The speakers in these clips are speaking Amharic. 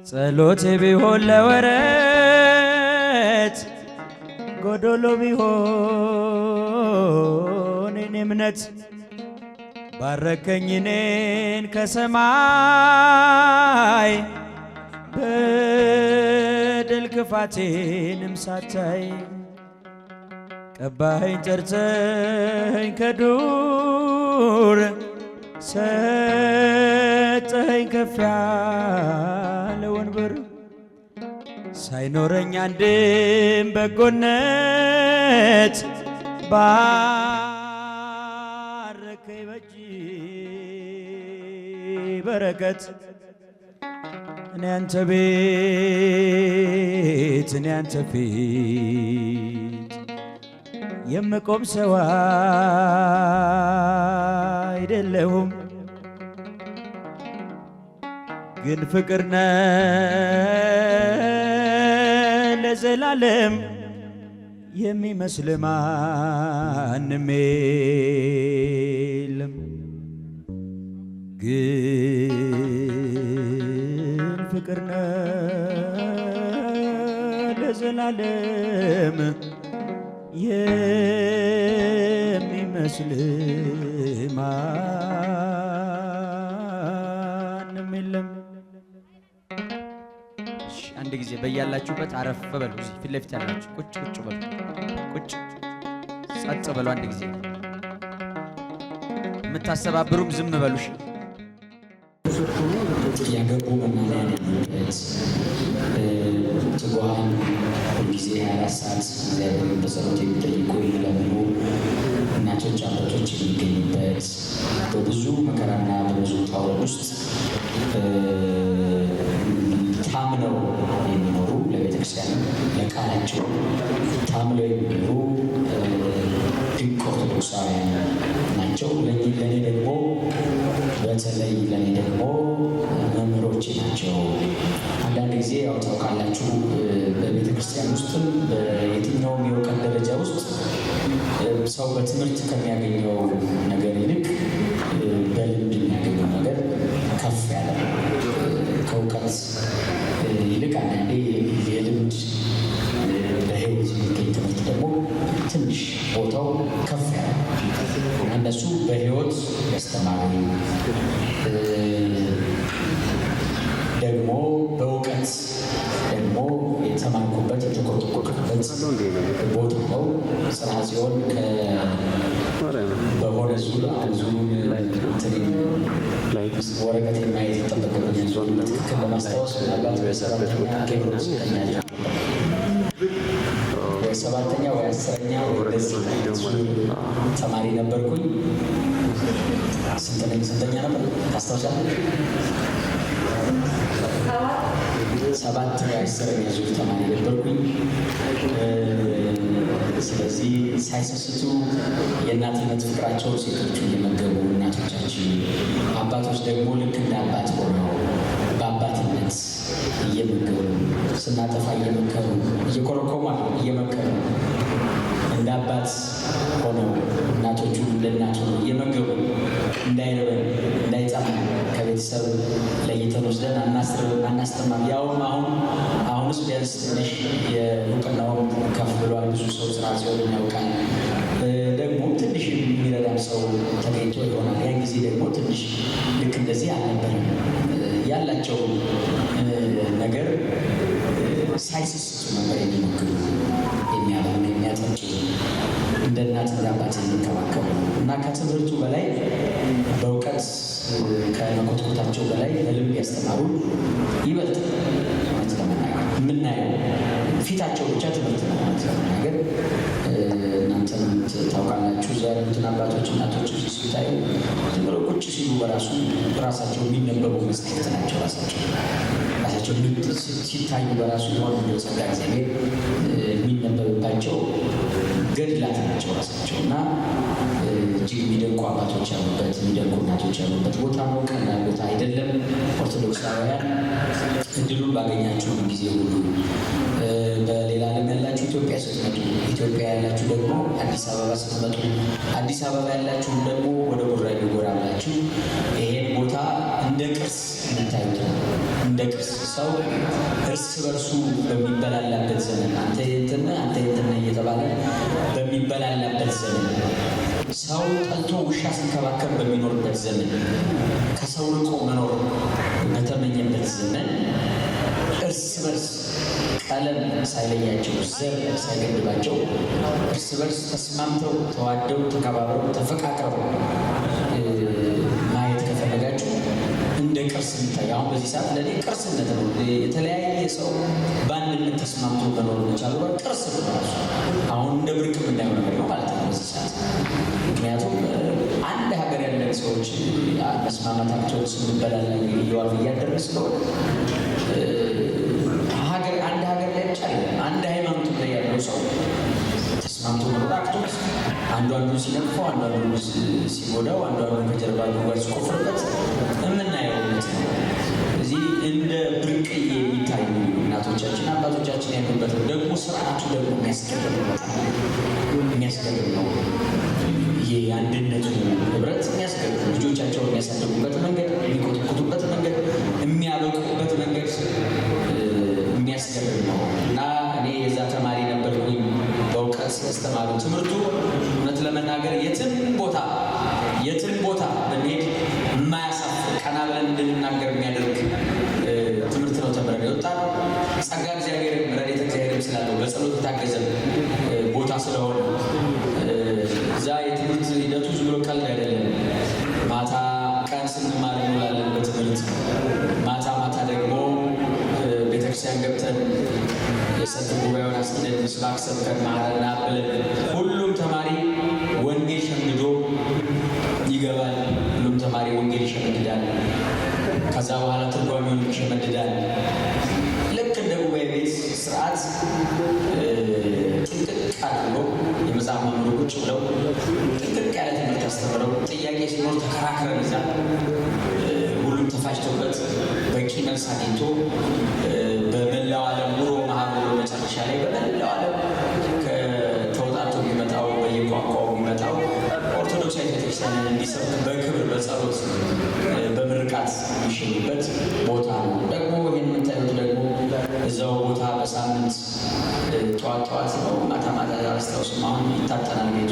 ጸሎቴ ቢሆን ለወረት ጎዶሎ ቢሆን የኔ እምነት ባረከኝ እኔን ከሰማይ በደል ክፋቴንም ሳታይ ቀባኸኝ ጨርሰኝ ከዱር ሰጠኸኝ ከፍ ያለ ወንበር ሳይኖረኝ አንድም በጎነት ባረከኝ በእጅ በረከት እኔ አንተ ቤት እኔ አንተ ፊት የምቆም ሰው አይደለሁም ግን ፍቅር ነህ ለዘላለም የሚመስል ማንም የለም ግን ፍቅር ነህ ለዘላለም የሚመስል ማንም የለም። አንድ ጊዜ በያላችሁበት አረፍ በሉ። እዚህ ፊት ለፊት ያላችሁ ቁጭ ቁጭ በሉ። ቁጭ ጸጥ በሉ። አንድ ጊዜ የምታሰባብሩም ዝም በሉ። ያገቡ መናንያን ያሉበት ትጉሃን ሁልጊዜ 24 ሰዓት እግዚአብሔርን በጸሎት የሚጠይቁ የሚለምኑ እናቶች አባቶች የሚገኙበት በብዙ መከራና በብዙ ጣውረድ ውስጥ ታምነው የሚኖሩ ለቤተክርስቲያን ለቃላቸው ታምነው የሚኖሩ ድንቅ ኦርቶዶክሳውያን ናቸው። ለእኔ ደግሞ በተለይ ለእኔ ደግሞ መምህሮቼ ናቸው። አንዳንድ ጊዜ ያው ታውቃላችሁ በቤተ ክርስቲያን ውስጥም በየትኛውም የእውቀት ደረጃ ውስጥ ሰው በትምህርት ከሚያገኘው ነገር ይልቅ በልምድ የሚያገኘው ነገር ከፍ ያለ ከእውቀት ይልቅ አንዳንዴ የልምድ በሕይወት የሚገኝ ትምህርት ደግሞ ትንሽ ቦታው ከፍ ያለ እነሱ በሕይወት ያስተማሩ ደግሞ በእውቀት ደግሞ የተማርኩበት የተቆጠቆጥኩበት ቦታ ነው። ስራ ሲሆን በሆነ ዙር ዙሩን ወረቀት የማየት ይጠበቅብኛል። ዞን በትክክል ለማስታወስ ምናልባት በሰባተኛ ኬብሮስ ወይ 7ኛ ወይ 10ኛ ተማሪ ነበርኩኝ። ስንተኛ ነበር ታስታውሳለህ? 7 ወይ 10ኛ ዙር ተማሪ ነበርኩኝ። ስለዚህ ሳይሰስቱ የእናትነት ፍቅራቸው ሴቶቹ እየመገቡ እናቶቻችን፣ አባቶች ደግሞ ልክ እንደ አባት ሆነው በአባትነት እየመገቡ ስናጠፋ እየመከሩ እየኮረኮማ እየመከሩ እንደ አባት ሆነው እናቶቹ ለእናቱ እየመገቡ እንዳይረበን እንዳይጠማን ከቤተሰብ ለይተን ወስደን አናስተማም። ያውም አሁንስ ቢያንስ ትንሽ የእውቅናውም ከፍ ብሏል። ብዙ ሰው ስራ ሲሆን ያውቃል። ደግሞ ትንሽ የሚረዳም ሰው ተገኝቶ ይሆናል። ያን ጊዜ ደግሞ ትንሽ ልክ እንደዚህ አልነበረም። ያላቸው ነገር ሳይሰስቱ ነበር የሚመግቡ የሚያበሉ የሚያጠጡ እንደ እናት እንደ አባት የሚንከባከቡ እና ከትምህርቱ በላይ በእውቀት ከመኮትኮታቸው በላይ በልምድ ያስተማሩ ይበልጥ ማለት ለመናገር የምናየው ፊታቸው ብቻ ትምህርት ነው ማለት ለመናገር። እናንተም ታውቃላችሁ እዛ ያሉትን አባቶች እናቶች ሲታዩ ዝም ብለው ቁጭ ሲሉ በራሳቸው የሚነበቡ መጽሐፍት ናቸው። ራሳቸው ሲታዩ በራሱ የሆነ ጸጋ እግዚአብሔር የሚነበብባቸው ገድላት ናቸው ራሳቸው እና እጅግ የሚደንቁ አባቶች ያሉበት የሚደንቁ እናቶች ያሉበት ቦታ ነው። ቀላል ቦታ አይደለም። ኦርቶዶክሳውያን እድሉን ባገኛችሁ ጊዜ ሁሉ በሌላ ዓለም ያላችሁ ኢትዮጵያ ስትመጡ፣ ኢትዮጵያ ያላችሁ ደግሞ አዲስ አበባ ስትመጡ፣ አዲስ አበባ ያላችሁ ደግሞ ወደ ቡራዩ ጎራ ብላችሁ ይሄን ቦታ እንደ ቅርስ እንድታዩት ነው። እንደ ቅርስ ሰው እርስ በርሱ በሚበላላበት ዘመን አንተ የእንትን አንተ የእንትን እየተባለ በሚበላላበት ዘመን ሰው ጠልቶ ውሻ ሲንከባከብ በሚኖርበት ዘመን ከሰው ርቆ መኖር በተመኘበት ዘመን እርስ በርስ ቀለም ሳይለያቸው ዘር ሳይገድባቸው እርስ በርስ ተስማምተው ተዋደው ተከባብረው ተፈቃቅረው ማየት ከፈለጋችሁ እንደ ቅርስ የሚታይ አሁን በዚህ ሰዓት ለእኔ ቅርስነት ነው። የተለያየ ሰው በአንድነት ተስማምቶ መኖር መቻሉ ቅርስ ነው ራሱ። አሁን እንደ ብርቅ የምናየው ነገር ነው ማለት ነው በዚህ ሰዓት። ምክንያቱም አንድ ሀገር ያለን ሰዎች መስማማታቸውን ስንበላላ እየዋሉ እያደረግ ስለሆነ አንድ ሀገር ላይ ብቻ አንድ ሃይማኖት ላይ ያለው ሰው ተስማምቶ መኖር አቅቶት አንዱ አንዱን ሲነቅፈው አንዱ አንዱን ሲጎዳው አንዱ አንዱን ከጀርባ ጉድጓድ ሲቆፍርበት የምናየው እውነት ነው። እዚህ እንደ ብርቅዬ የሚታዩ እናቶቻችን አባቶቻችን ያሉበት ደግሞ ስርዓቱ ደግሞ የሚያስገርም ነው። ይሄ የአንድነቱ ህብረት የሚያስገርም ልጆቻቸውን የሚያሳድጉበት መንገድ፣ የሚኮተኩቱበት መንገድ፣ የሚያበቁበት መንገድ የሚያስገርም ነው እና እኔ የዛ ተማሪ ነበርኩኝ። በእውቀት ያስተማሩ ትምህርቱ እውነት ለመናገር የትም ቦታ ብንሄድ የማያሳፍር ቀና ብለን እንድንናገር የሚያደርግ ትምህርት ነው ተምረን የወጣነው። ጸጋ እግዚአብሔር ረድኤተ እግዚአብሔር ስላለው በጸሎት የታገዘ ቦታ ስለሆነ እዛ የትምህርት ሂደቱ ዝም ብሎ ቀልድ አይደለም። ማታ ቀን ስንማር እንውላለን በትምህርት ማታ ደግሞ ቤተክርስቲያን ገብተን የሰንበት ጉባኤውን አስኪደን ምስባክ ሰብከን ማረና ብለን ሁሉም ተማሪ ወንጌል ሸምድዶ ይገባል። ሁሉም ተማሪ ወንጌል ይሸመድዳል። ከዛ በኋላ ትርጓሜውን ይሸመድዳል። ልክ እንደ ጉባኤ ቤት ስርዓት ጥንቅቅ አድርጎ የመጽሐፍ መምህሩ ቁጭ ብለው ጥንቅቅ ያለ ትምህርት አስተምረው ጥያቄ ሲኖር ተከራክረን ይዛ ሁሉም ተፋጭቶበት በቂ መልስ አግኝቶ በመላው ዓለም ኑሮ ማህበሩ መጨረሻ ላይ በመላው ዓለም ከተውጣቶ የሚመጣው በየቋንቋው የሚመጣው ኦርቶዶክሳዊ ቤተክርስቲያንን እንዲሰብክ በክብር በጸሎት በምርቃት የሚሸኝበት ቦታ ነው። ደግሞ ይህን የምታዩት ደግሞ እዛው ቦታ በሳምንት ጠዋት ነው ማታ አስታውስም አሁን ይታጠናል ቤቱ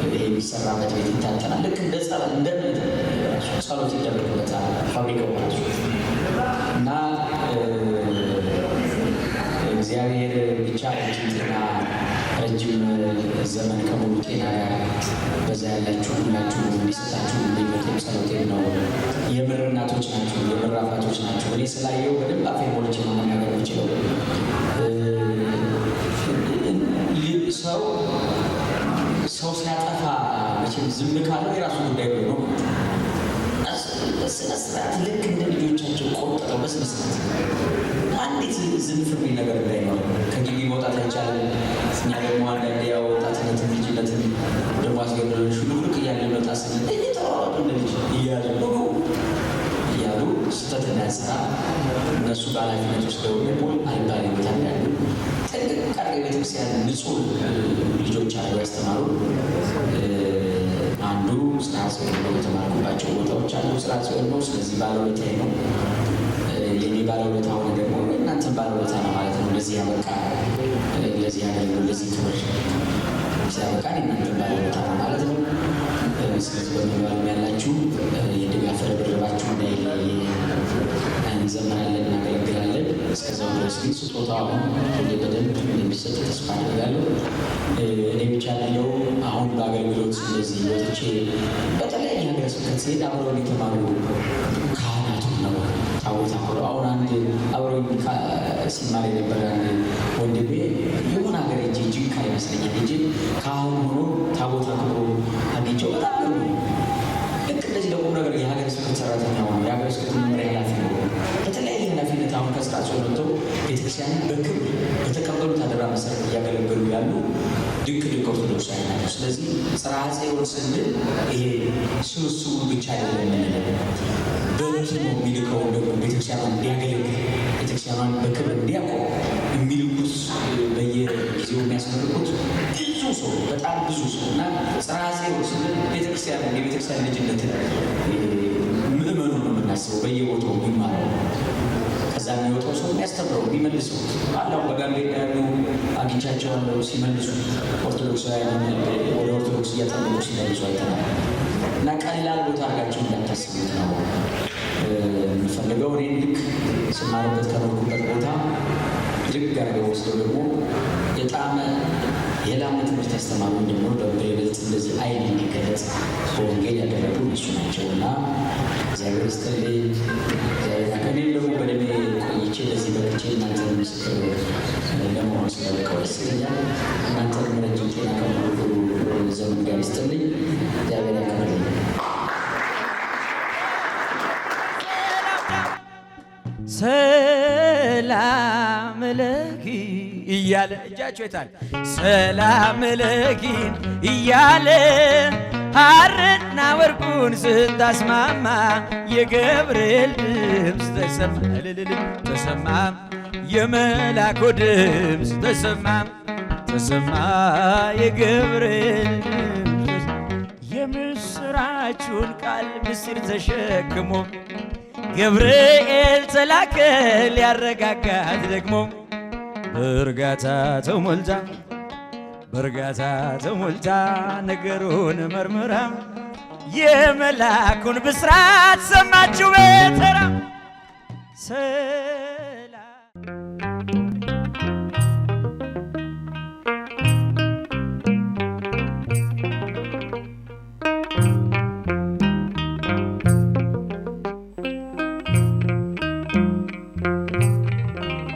ይሄ የሚሰራበት ቤት ይታጠናል። ልክ እንደ ጸበል እንደምን ጸሎት ይደረግበታል ፋብሪካው ማለት እና እግዚአብሔር ብቻ ጤና ረጅም ዘመን ከሙሉ ጤና ጋር በዛ ያላችሁ ሁላችሁ እንዲሰጣችሁ ምኞቴም ጸሎቴም ነው። የምር እናቶች ናችሁ፣ የምር አባቶች ናችሁ። እኔ ስላየው በደንብ አፌ ሞልቼ መናገር የምችለው ሰው ሲያጠፋ መቼም ዝም ካለው የራሱ ጉዳይ ነው። በስነ ስርዓት ልክ እንደ ልጆቻቸው ቆጥጠው በስነ ስርዓት አንዲት ዝንፍር ነገር እንዳይኖር ከግቢ መውጣት አይቻልም። እኛ ደግሞ አንዳንዴ ያው ወጣትነትን ልጅነትን ደግሞ አስገድሎን ሹልክ እያለ መጣ ስንል እየተሯሯጡ እንደ ልጅ እያሉ ስህተት እንዳያሰራ እነሱ በኃላፊነት ወስደው ደግሞ አይባል ቦታ ያሉ ጥንቅቅ አድርገው ቤተክርስቲያን ንጹህ ልጆች አድርገው ያስተማሩ አንዱ ስርዓት ሲሆን ነው የተማርኩባቸው ቦታዎች አሉ። ስርዓት ሲሆን ነው። ስለዚህ ባለውለታዬ ነው። የኔ ባለውለታ ሆነ ደግሞ እናንተን ባለውለታ ነው ማለት ነው። ለዚህ ያበቃ ለዚህ ያገለግሉ ለዚህ ክብር ሲያበቃን እናንተን ባለውለታ ነው ማለት ነው። ስለዚህ በመባሉ ያላችሁ የድጋፍ ርብርባችሁ እንዳይለይ እንዘምራለን፣ እናገለግላለን። እስከዛው ድረስ ግን ስጦታው አሁን በደንብ እንደሚሰጥ ተስፋ አድርጋለሁ። እኔ ብቻ ያለው አሁን በአገልግሎት እንደዚህ ወጥቼ በተለያየ ሀገረ ስብከት ስሄድ አብረውን የተማሩ ካህናቱ ነው ታቦት አክብረው አሁን አንድ አብረው ሲማር የነበረ አንድ ወንድሜ የሆነ ሀገር እጅ ጅንካ ይመስለኛል እጅ ካህን ሆኖ ታቦት አክብሮ አግኝቼው በጣም ገሩ። ልክ እንደዚህ ደግሞ ነገር የሀገረ ስብከት ሰራተኛ ሆኖ የሀገረ ስብከት መምሪያ ኃላፊ ነው በተለያየ ኃላፊነት አሁን ከስራ ሲወጥተው ቤተክርስቲያንን በክብር በተቀበሉት አደራ መሰረት እያገለገሉ ያሉ ድንቅ ኦርቶዶክሳውያን ናቸው። ስለዚህ ጽርሐ ጽዮን ስንል ይሄ ስብስቡ ብቻ አይደለም የምንለው በእውነቱ የሚልከው ደግሞ ቤተክርስቲያኗን እንዲያገለግል ቤተክርስቲያኗን በክብር እንዲያቆም የሚልኩት በየጊዜው የሚያስመርቁት ብዙ ሰው በጣም ብዙ ሰው እና ጽርሐ ጽዮን ስንል ቤተክርስቲያን የቤተክርስቲያን ልጅነትን ምእመኑ ነው የምናስበው በየቦታው የሚማረው ከዛ የሚወጣው ሰው የሚያስተምረው የሚመልሰው አላው በጋምቤላ ያሉ አግኝቻቸዋለሁ ሲመልሱ ኦርቶዶክሳውያን ወደ ኦርቶዶክስ እያጠመቁ ሲመልሱ አይተናል። እና ቀላል ቦታ አድርጋችሁ እንዳታስቡት ነው የምፈልገው። እኔን ልክ ስማርበት ከኖርኩበት ቦታ ልክ አድርገው ወስደው ደግሞ የጣመ የላመ ትምህርት ያስተማሩ ደግሞ በይበልጥ እንደዚህ አይን እንዲገለጽ በወንጌል ያደረጉ እነሱ ናቸው እና እግዚአብሔር ይስጥልኝ። እኔም ደግሞ በደሜ ቆይቼ ለዚህ በቅቼ እናንተን ምስክር ለመሆን ስለበቃው ደስ ይለኛል። እናንተን ረጅም ጤና ከሙሉ ዘመን ጋር ይስጥልኝ። እግዚአብሔር ያከብርልኝ። ሰላም ለኪ እያለ እጃቸው ይታል ሰላም ለኪን እያለ ሐርና ወርቁን ስታስማማ የገብርኤል ድምፅ ተሰማ ተሰማ የመላኩ ድምፅ ተሰማ ተሰማ የገብርኤል ድምፅ የምስራቹን ቃል ምስጢር ተሸክሞ ገብርኤል ተላከ ሊያረጋጋት ደግሞ በእርጋታ ተሞልታ ነገሩን መርምራ የመላኩን ብስራት ሰማችሁ በተራ